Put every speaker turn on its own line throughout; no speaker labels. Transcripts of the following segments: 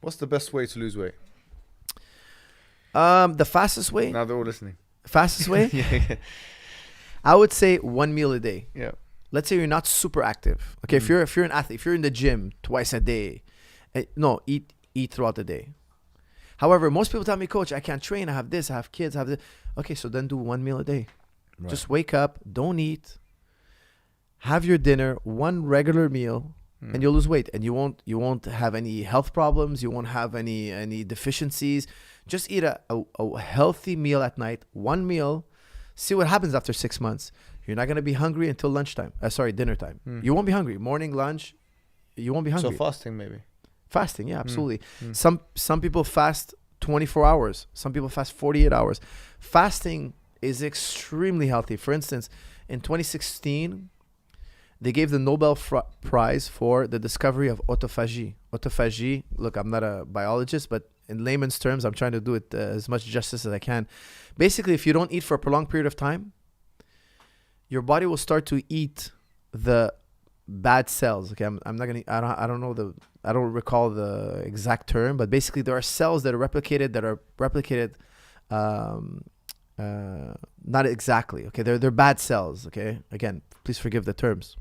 What's the best way to lose weight?
The fastest way.
Now they're all listening.
Fastest way.
Yeah.
I would say 1 meal a day.
Yeah.
Let's say you're not super active. Okay, if you're an athlete, if you're in the gym twice a day, eat throughout the day. However, most people tell me, Coach, I can't train. I have this. I have kids. I have this. Okay, so then do 1 meal a day.
Right.
Just wake up, don't eat, have your dinner, one regular meal, and you'll lose weight. And you won't have any health problems. You won't have any deficiencies. Just eat a healthy meal at night. 1 meal. See what happens after 6 months. You're not gonna be hungry until lunchtime. Dinner time. You won't be hungry. Morning, lunch, you won't be hungry.
So fasting maybe.
Fasting, yeah, absolutely. Some people fast 24 hours. Some people fast 48 hours. Fasting is extremely healthy. For instance, in 2016, they gave the Nobel Prize for the discovery of autophagy. Autophagy, look, I'm not a biologist, but in layman's terms, I'm trying to do it as much justice as I can. Basically, if you don't eat for a prolonged period of time, your body will start to eat the bad cells. Okay, I'm not gonna. I don't recall the exact term, but basically there are cells that are replicated not exactly. Okay, they're bad cells. Okay, again, please forgive the terms.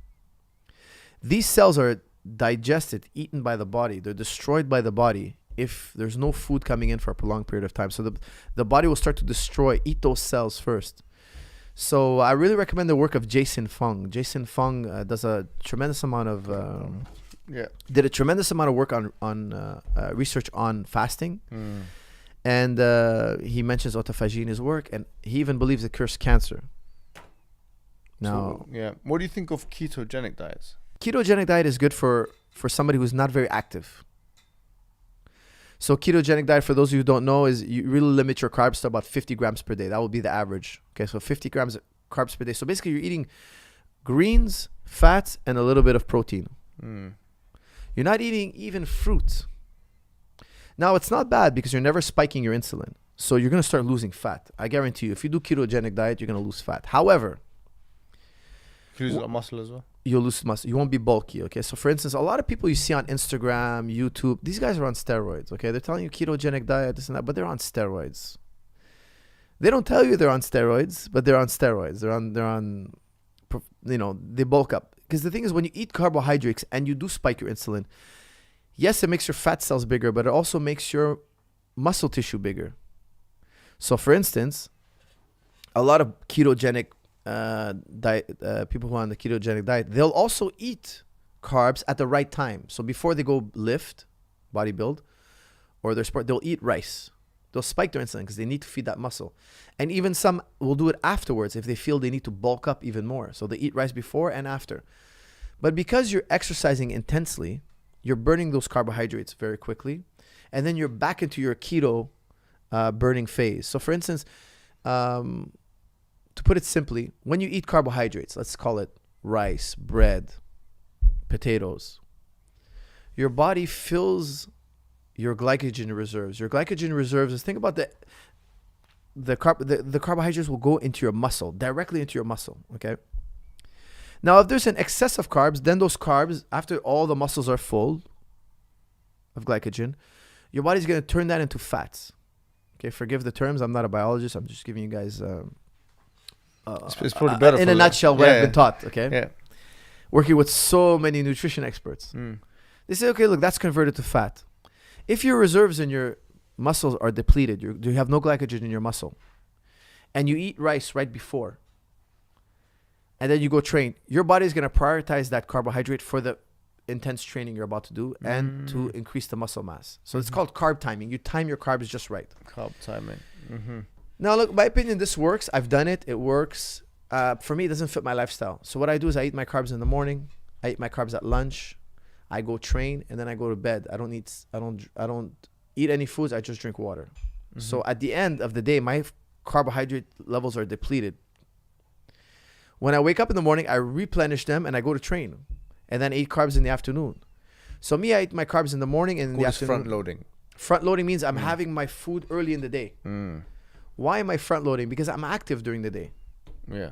These cells are digested, eaten by the body. They're destroyed by the body if there's no food coming in for a prolonged period of time. So the body will start to eat those cells first. So I really recommend the work of Jason Fung. Jason Fung does a tremendous amount of did a tremendous amount of work on research on fasting, and he mentions autophagy in his work, and he even believes it cures cancer. Now,
what do you think of ketogenic diets?
Ketogenic diet is good for somebody who's not very active. So ketogenic diet, for those of you who don't know, is you really limit your carbs to about 50 grams per day. That will be the average. Okay, so 50 grams of carbs per day. So basically, you're eating greens, fats, and a little bit of protein. You're not eating even fruit. Now, it's not bad because you're never spiking your insulin. So you're going to start losing fat. I guarantee you, if you do ketogenic diet, you're going to lose fat. However,
you lose a lot of muscle as well.
You'll lose muscle. You won't be bulky. Okay. So for instance, a lot of people you see on Instagram, YouTube, these guys are on steroids. Okay. They're telling you ketogenic diet, this and that, but they're on steroids. They don't tell you they're on steroids, but they're on steroids. They're on, they bulk up. Because the thing is, when you eat carbohydrates and you do spike your insulin, yes, it makes your fat cells bigger, but it also makes your muscle tissue bigger. So for instance, a lot of ketogenic people who are on the ketogenic diet, they'll also eat carbs at the right time. So before they go lift, bodybuild, or their sport, they'll eat rice. They'll spike their insulin because they need to feed that muscle. And even some will do it afterwards if they feel they need to bulk up even more. So they eat rice before and after. But because you're exercising intensely, you're burning those carbohydrates very quickly. And then you're back into your keto burning phase. So for instance, to put it simply, when you eat carbohydrates, let's call it rice, bread, potatoes, your body fills your glycogen reserves. Your glycogen reserves is, think about the carbohydrates will go into your muscle, directly into your muscle, okay? Now, if there's an excess of carbs, then those carbs, after all the muscles are full of glycogen, your body's going to turn that into fats. Okay, forgive the terms. I'm not a biologist. I'm just giving you guys...
it's probably better
in a nutshell what I've been taught. Okay, working with so many nutrition experts, they say, okay, look, that's converted to fat. If your reserves in your muscles are depleted, you have no glycogen in your muscle, and you eat rice right before, and then you go train, your body is going to prioritize that carbohydrate for the intense training you're about to do and to increase the muscle mass. So it's called carb timing. You time your carbs just right.
Carb timing.
Now, look, my opinion, this works. I've done it. It works. For me, it doesn't fit my lifestyle. So what I do is I eat my carbs in the morning. I eat my carbs at lunch. I go train, and then I go to bed. I don't eat any foods. I just drink water. So at the end of the day, my carbohydrate levels are depleted. When I wake up in the morning, I replenish them, and I go to train. And then I eat carbs in the afternoon. So me, I eat my carbs in the morning and in the afternoon.
Front loading.
Front loading means I'm having my food early in the day. Why am I front loading? Because I'm active during the day.
Yeah.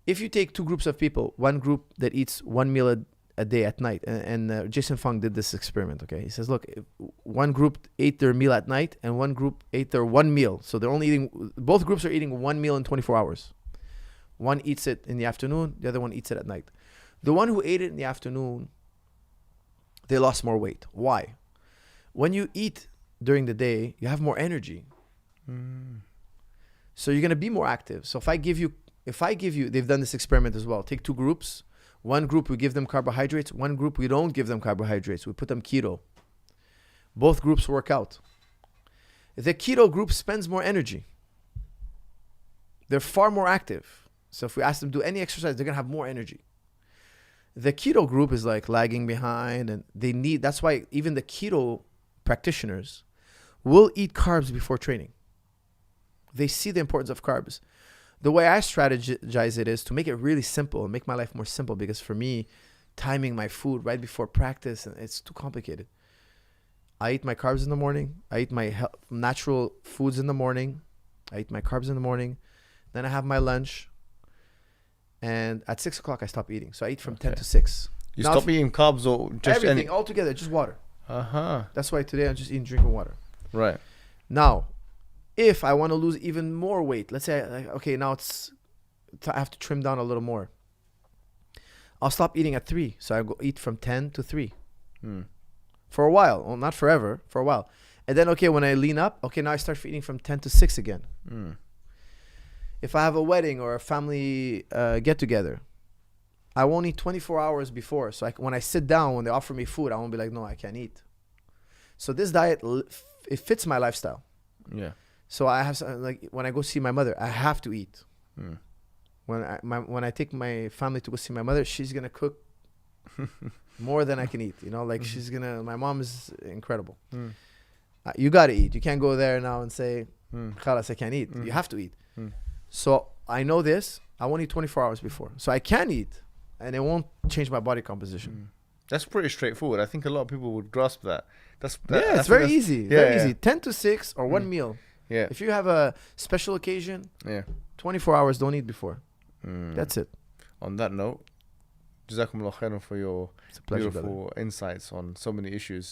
If you take two groups of people, one group that eats 1 meal a day at night. And Jason Fung did this experiment, okay? He says, look, if one group ate their meal at night and one group ate their one meal. So they're only eating, both groups are eating one meal in 24 hours. One eats it in the afternoon, the other one eats it at night. The one who ate it in the afternoon, they lost more weight. Why? When you eat during the day, you have more energy. So you're going to be more active. So if I give you, they've done this experiment as well. Take two groups. One group, we give them carbohydrates. One group, we don't give them carbohydrates. We put them keto. Both groups work out. The keto group spends more energy. They're far more active. So if we ask them to do any exercise, they're going to have more energy. The keto group is like lagging behind, and that's why even the keto practitioners will eat carbs before training. They see the importance of carbs. The way I strategize it is to make it really simple and make my life more simple, because for me, timing my food right before practice, it's too complicated. I eat my carbs in the morning. I eat my natural foods in the morning. I eat my carbs in the morning. Then I have my lunch. And at 6 o'clock, I stop eating. So I eat from 10 to 6.
You now stop eating carbs or just
everything altogether, just water.
Uh-huh.
That's why today I'm just drinking water.
Right.
Now, if I want to lose even more weight, let's say, okay, now I have to trim down a little more. I'll stop eating at 3. So I go eat from 10 to 3. For a while. Well, not forever, for a while. And then, okay, when I lean up, okay, now I start eating from 10 to 6 again. If I have a wedding or a family get-together, I won't eat 24 hours before. So when I sit down, when they offer me food, I won't be like, no, I can't eat. So this diet, it fits my lifestyle.
Yeah.
So I have, like, when I go see my mother, I have to eat. When I take my family to go see my mother, she's going to cook more than I can eat. You know, like my mom is incredible. You got to eat. You can't go there now and say, khalas, I can't eat. You have to eat. So I know this. I won't eat 24 hours before. So I can eat, and it won't change my body composition.
That's pretty straightforward. I think a lot of people would grasp that.
It's very easy. Very easy. 10 to 6 or one meal.
Yeah.
If you have a special occasion, 24 hours, don't eat before. That's it.
On that note, Jazakumullah khairan for your
It's a pleasure,
beautiful insights on so many issues.